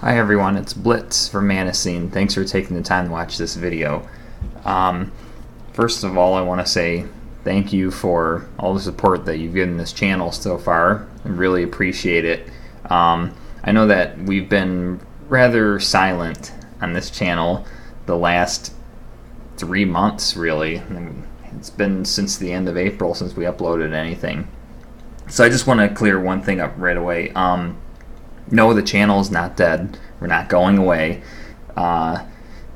Hi everyone, it's Blitz from MaddnessScene. Thanks for taking the time to watch this video. First of all, I want to say thank you for all the support that you've given this channel so far. I really appreciate it. I know that we've been rather silent on this channel the last 3 months, really. It's been since the end of April since we uploaded anything. So I just want to clear one thing up right away. No, the channel is not dead. We're not going away.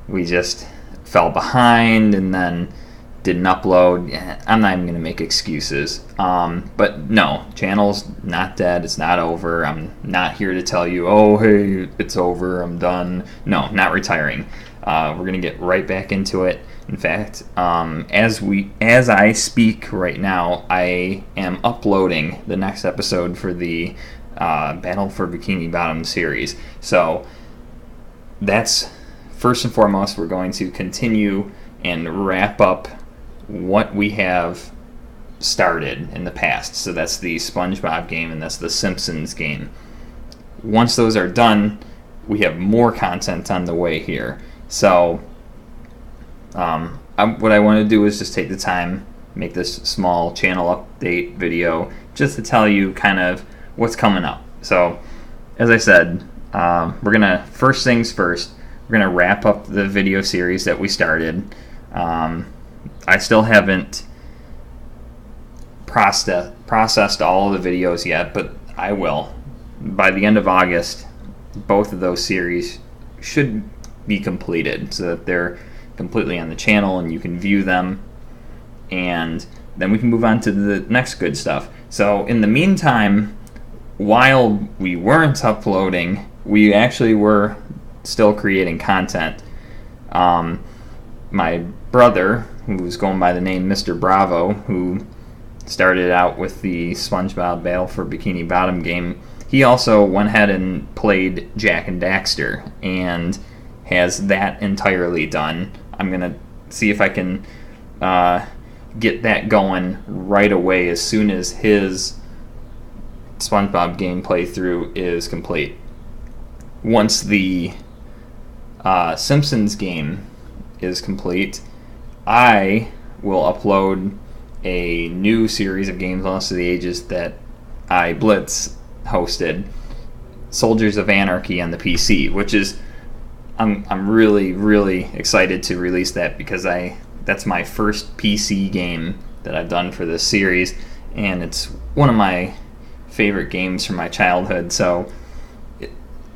We just fell behind and then didn't upload. I'm not even going to make excuses. But no, channel's not dead. It's not over. I'm not here to tell you, oh, hey, it's over. I'm done. No, not retiring. We're going to get right back into it. In fact, as I speak right now, I am uploading the next episode for the Battle for Bikini Bottom series. So that's first and foremost. We're going to continue and wrap up what we have started in the past. So that's the Spongebob game and that's the Simpsons game. Once those are done, we have more content on the way here. So what I want to do is just take the time, make this small channel update video just to tell you kind of what's coming up. So as I said, we're gonna, first things first, we're gonna wrap up the video series that we started. I still haven't processed all of the videos yet, but I will. By the end of August, both of those series should be completed so that they're completely on the channel and you can view them, and then we can move on to the next good stuff. So in the meantime, while we weren't uploading, we actually were still creating content. My brother, who's going by the name Mr. Bravo, who started out with the SpongeBob Battle for Bikini Bottom game, he also went ahead and played Jak Daxter and has that entirely done. I'm going to see if I can get that going right away as soon as his SpongeBob game playthrough is complete. Once the Simpsons game is complete, I will upload a new series of games, Lost to the Ages, that I, Blitz, hosted, Soldiers of Anarchy on the PC, which is, I'm really excited to release that because that's my first PC game that I've done for this series, and it's one of my favorite games from my childhood. So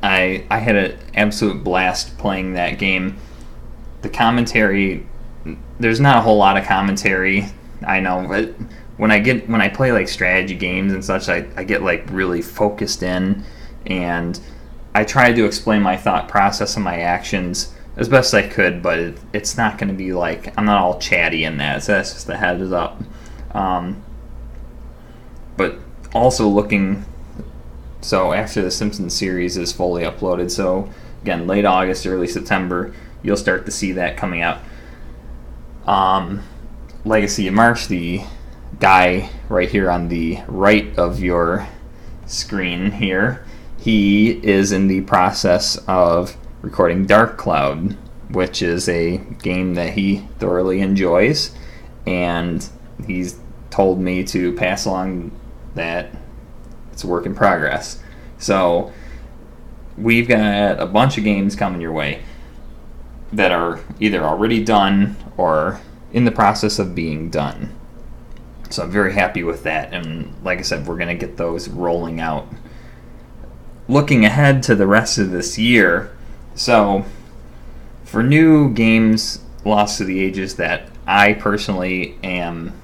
I had an absolute blast playing that game. The commentary, there's not a whole lot of commentary, I know, but when I play like strategy games and such, I get like really focused in, and I tried to explain my thought process and my actions as best I could, but it's not going to be like, I'm not all chatty in that, so that's just a heads up. But also looking, so after the Simpsons series is fully uploaded, so again, late August, early September, you'll start to see that coming out. Legacy of March, the guy right here on the right of your screen here, he is in the process of recording Dark Cloud, which is a game that he thoroughly enjoys, and he's told me to pass along that it's a work in progress. So we've got a bunch of games coming your way that are either already done or in the process of being done. So I'm very happy with that, and like I said, we're going to get those rolling out. Looking ahead to the rest of this year, so for new games, Lost to the Ages, that I personally am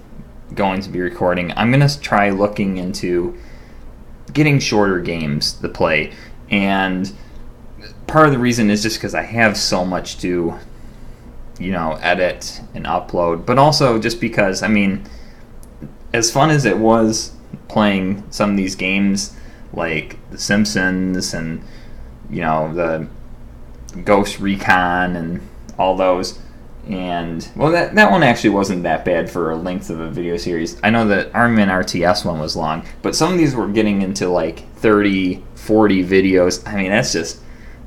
going to be recording, I'm going to try looking into getting shorter games to play, and part of the reason is just because I have so much to, edit and upload, but also just because, as fun as it was playing some of these games like The Simpsons and, the Ghost Recon and all those, and, well, that one actually wasn't that bad for a length of a video series. I know that Armament RTS one was long, but some of these were getting into like 30, 40 videos. That's just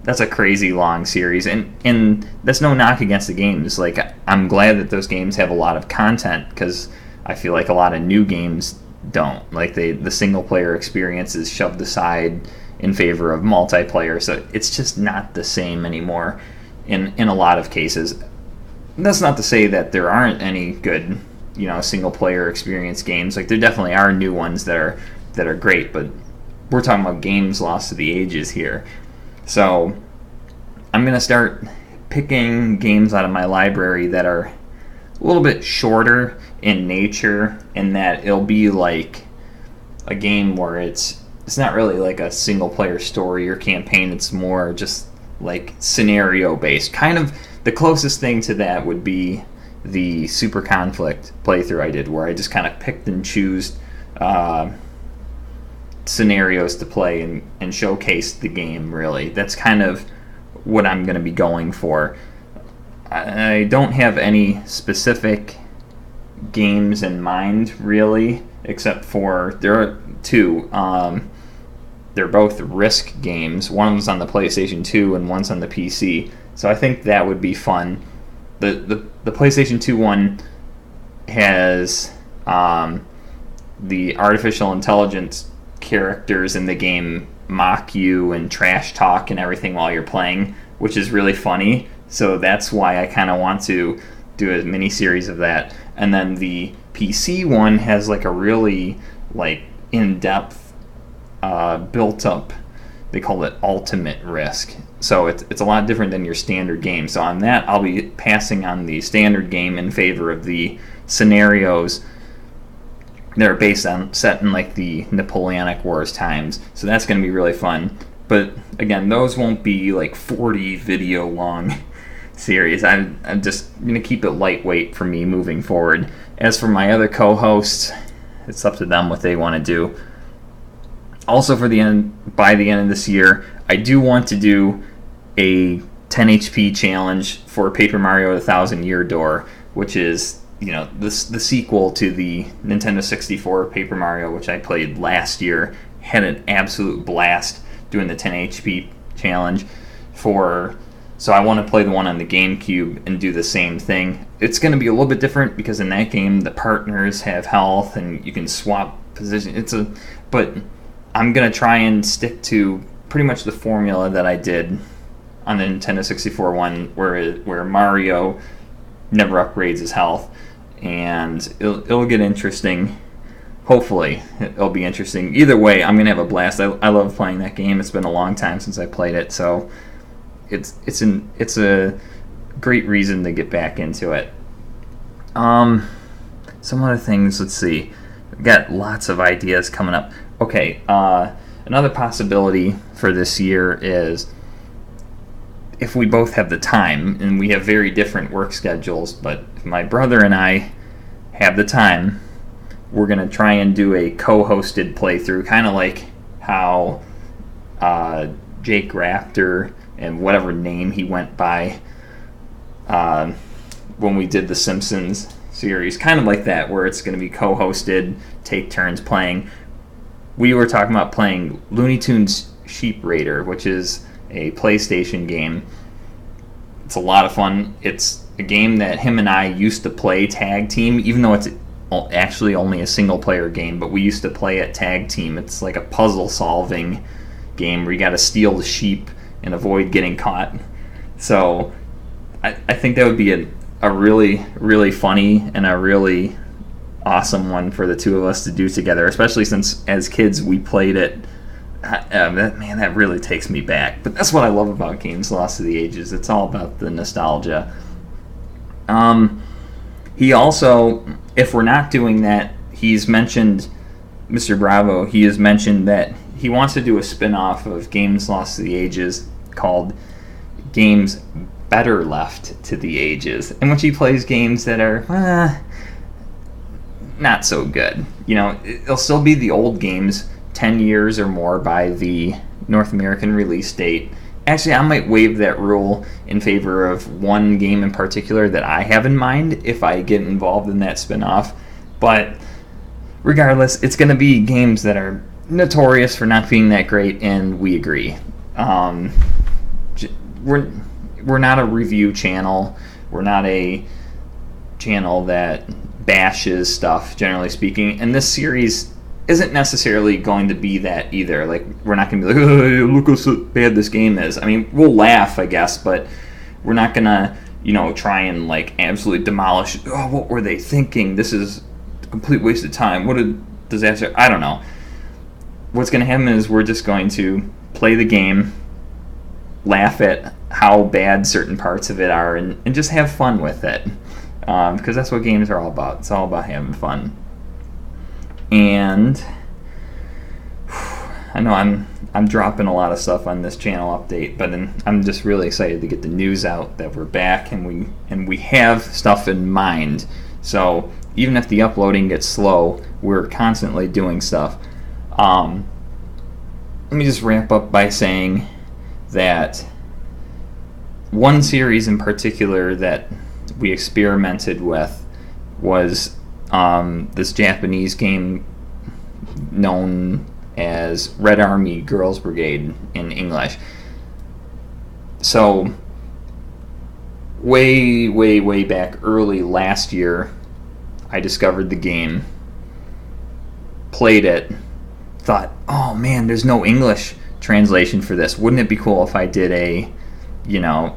that's a crazy long series, and that's no knock against the games. Like, I'm glad that those games have a lot of content, because I feel like a lot of new games don't. Like, the single player experience is shoved aside in favor of multiplayer, so it's just not the same anymore in a lot of cases. That's not to say that there aren't any good, single player experience games. Like, there definitely are new ones that are great, but we're talking about games lost to the ages here. So I'm going to start picking games out of my library that are a little bit shorter in nature, and that it'll be like a game where it's not really like a single player story or campaign. It's more just like scenario based. Kind of the closest thing to that would be the Super Conflict playthrough I did, where I just kind of picked and chose scenarios to play and showcase the game. Really, that's kind of what I'm going to be going for. I don't have any specific games in mind, really, except for there are two. They're both Risk games. One's on the PlayStation 2 and one's on the PC. So I think that would be fun. The PlayStation 2 one has the artificial intelligence characters in the game mock you and trash talk and everything while you're playing, which is really funny. So that's why I kind of want to do a mini series of that. And then the PC one has like a really like in-depth built up, they call it Ultimate Risk. So it's a lot different than your standard game. So on that, I'll be passing on the standard game in favor of the scenarios that are set in like the Napoleonic Wars times. So that's going to be really fun. But again, those won't be like 40 video long series. I'm just going to keep it lightweight for me moving forward. As for my other co-hosts, it's up to them what they want to do. Also, by the end of this year, I do want to do a 10 HP challenge for Paper Mario: The Thousand Year Door, which is the sequel to the Nintendo 64 Paper Mario, which I played last year. Had an absolute blast doing the 10 HP challenge so I want to play the one on the GameCube and do the same thing. It's going to be a little bit different because in that game the partners have health and you can swap position. But I'm going to try and stick to pretty much the formula that I did on the Nintendo 64 one, where Mario never upgrades his health, and it'll get interesting. Hopefully, it'll be interesting. Either way, I'm gonna have a blast. I love playing that game. It's been a long time since I played it, so it's a great reason to get back into it. Some other things. Let's see. We've got lots of ideas coming up. Okay, another possibility for this year is if we both have the time, and we have very different work schedules, but if my brother and I have the time, we're going to try and do a co-hosted playthrough, kind of like how Jak Daxter and whatever name he went by when we did the Simpsons series, kind of like that, where it's going to be co-hosted, take turns playing. We were talking about playing Looney Tunes Sheep Raider, which is a PlayStation game. It's a lot of fun. It's a game that him and I used to play tag team, even though it's actually only a single player game, but we used to play it tag team. It's like a puzzle solving game where you got to steal the sheep and avoid getting caught. So I think that would be a really, really funny and a really awesome one for the two of us to do together, especially since as kids we played it. That really takes me back. But that's what I love about games lost to the ages. It's all about the nostalgia. He also, if we're not doing that, he's mentioned, Mr. Bravo, he has mentioned that he wants to do a spin-off of Games Lost to the Ages called Games Better Left to the Ages, in which he plays games that are not so good. It'll still be the old games, 10 years or more by the North American release date. Actually, I might waive that rule in favor of one game in particular that I have in mind if I get involved in that spin-off. But regardless, it's going to be games that are notorious for not being that great, and we agree. we're not a review channel. We're not a channel that bashes stuff, generally speaking. And this series isn't necessarily going to be that either. Like, we're not going to be like, oh, look how bad this game is. I mean, we'll laugh, I guess, but we're not going to, try and, like, absolutely demolish, oh, what were they thinking? This is a complete waste of time. What a disaster. I don't know. What's going to happen is we're just going to play the game, laugh at how bad certain parts of it are, and just have fun with it. Because that's what games are all about. It's all about having fun. And I know I'm dropping a lot of stuff on this channel update, but I'm just really excited to get the news out that we're back and we have stuff in mind. So even if the uploading gets slow, we're constantly doing stuff. Let me just wrap up by saying that one series in particular that we experimented with was this Japanese game known as Red Army Girls Brigade in English. So way back early last year, I discovered the game, played it, thought, oh man, there's no English translation for this. Wouldn't it be cool if I did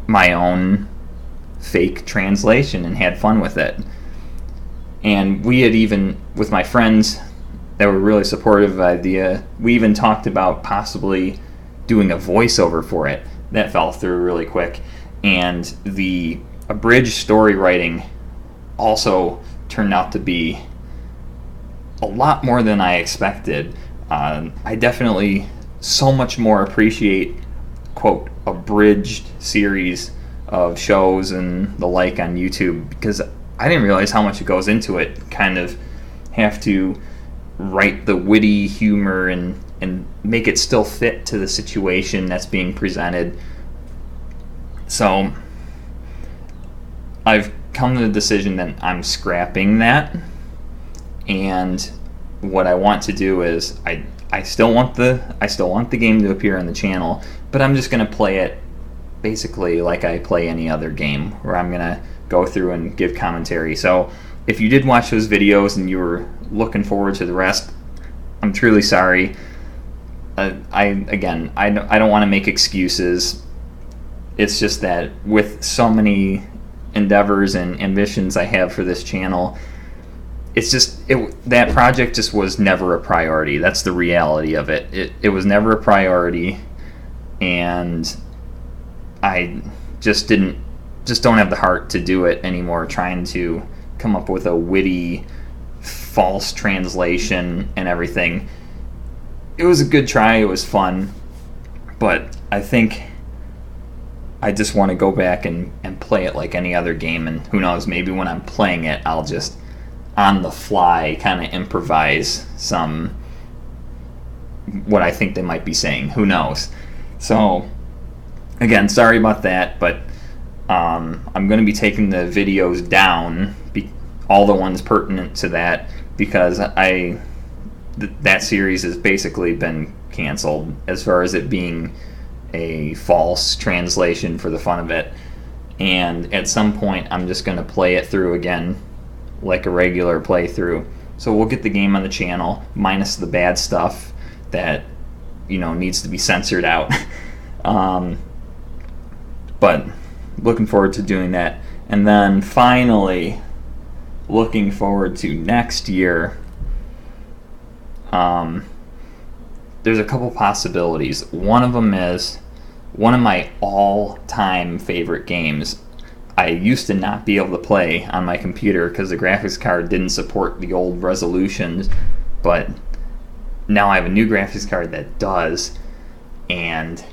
my own fake translation and had fun with it? And we had even, with my friends that were really supportive of the idea, we even talked about possibly doing a voiceover for it. That fell through really quick. And the abridged story writing also turned out to be a lot more than I expected. I definitely so much more appreciate, quote, abridged series of shows and the like on YouTube, because I didn't realize how much it goes into it. Kind of have to write the witty humor and make it still fit to the situation that's being presented. So I've come to the decision that I'm scrapping that, and what I want to do is I still want the game to appear on the channel, but I'm just going to play it basically like I play any other game, where I'm going to go through and give commentary. So if you did watch those videos and you were looking forward to the rest, I'm truly sorry. I don't want to make excuses. It's just that with so many endeavors and ambitions I have for this channel, that project just was never a priority. That's the reality of it. It was never a priority, and I just don't have the heart to do it anymore, trying to come up with a witty false translation and everything. It was a good try, it was fun, but I think I just want to go back and play it like any other game, and who knows, maybe when I'm playing it, I'll just on the fly kind of improvise some what I think they might be saying. Who knows? So again, sorry about that, but I'm going to be taking the videos down, all the ones pertinent to that, because that series has basically been canceled as far as it being a false translation for the fun of it. And at some point, I'm just going to play it through again like a regular playthrough. So we'll get the game on the channel, minus the bad stuff that needs to be censored out. But looking forward to doing that. And then finally, looking forward to next year. There's a couple possibilities. One of them is one of my all-time favorite games. I used to not be able to play on my computer because the graphics card didn't support the old resolutions, but now I have a new graphics card that does, and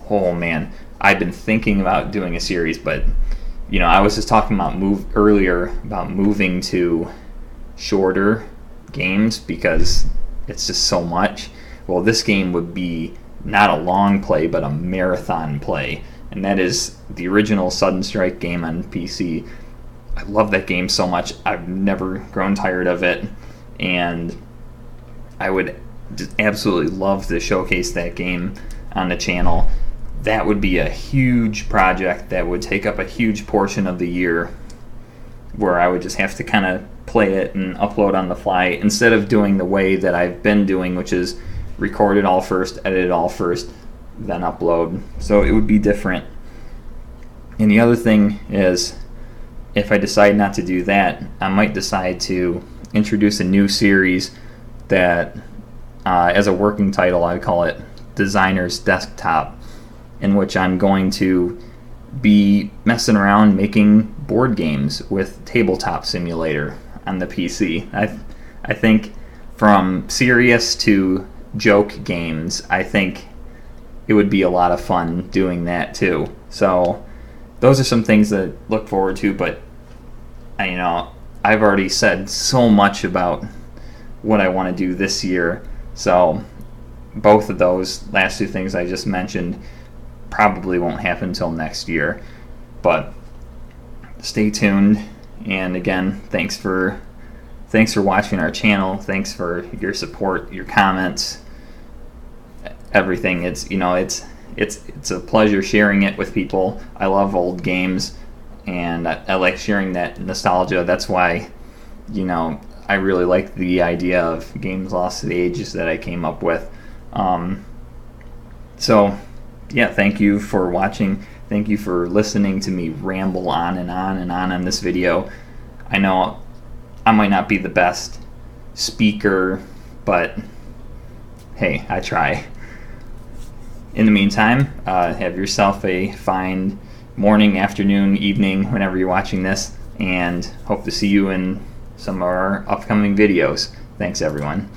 oh man, I've been thinking about doing a series, but I was just talking about earlier about moving to shorter games because it's just so much. Well, this game would be not a long play, but a marathon play, and that is the original Sudden Strike game on PC. I love that game so much. I've never grown tired of it, and I would just absolutely love to showcase that game on the channel. that would be a huge project that would take up a huge portion of the year, where I would just have to kind of play it and upload on the fly instead of doing the way that I've been doing, which is record it all first, edit it all first, then upload. So it would be different. And the other thing is, if I decide not to do that, I might decide to introduce a new series that, as a working title, I call it Designer's Desktop, in which I'm going to be messing around making board games with Tabletop Simulator on the PC. I think from serious to joke games, I think it would be a lot of fun doing that too. So those are some things to look forward to, but I've already said so much about what I want to do this year, so both of those last two things I just mentioned probably won't happen until next year. But stay tuned, and again, thanks for watching our channel. Thanks for your support, your comments, everything. It's a pleasure sharing it with people. I love old games, and I like sharing that nostalgia. That's why I really like the idea of Games Lost to the Ages that I came up with. So yeah, thank you for watching. Thank you for listening to me ramble on and on and on this video. I know I might not be the best speaker, but hey, I try. In the meantime, have yourself a fine morning, afternoon, evening, whenever you're watching this, and hope to see you in some of our upcoming videos. Thanks, everyone.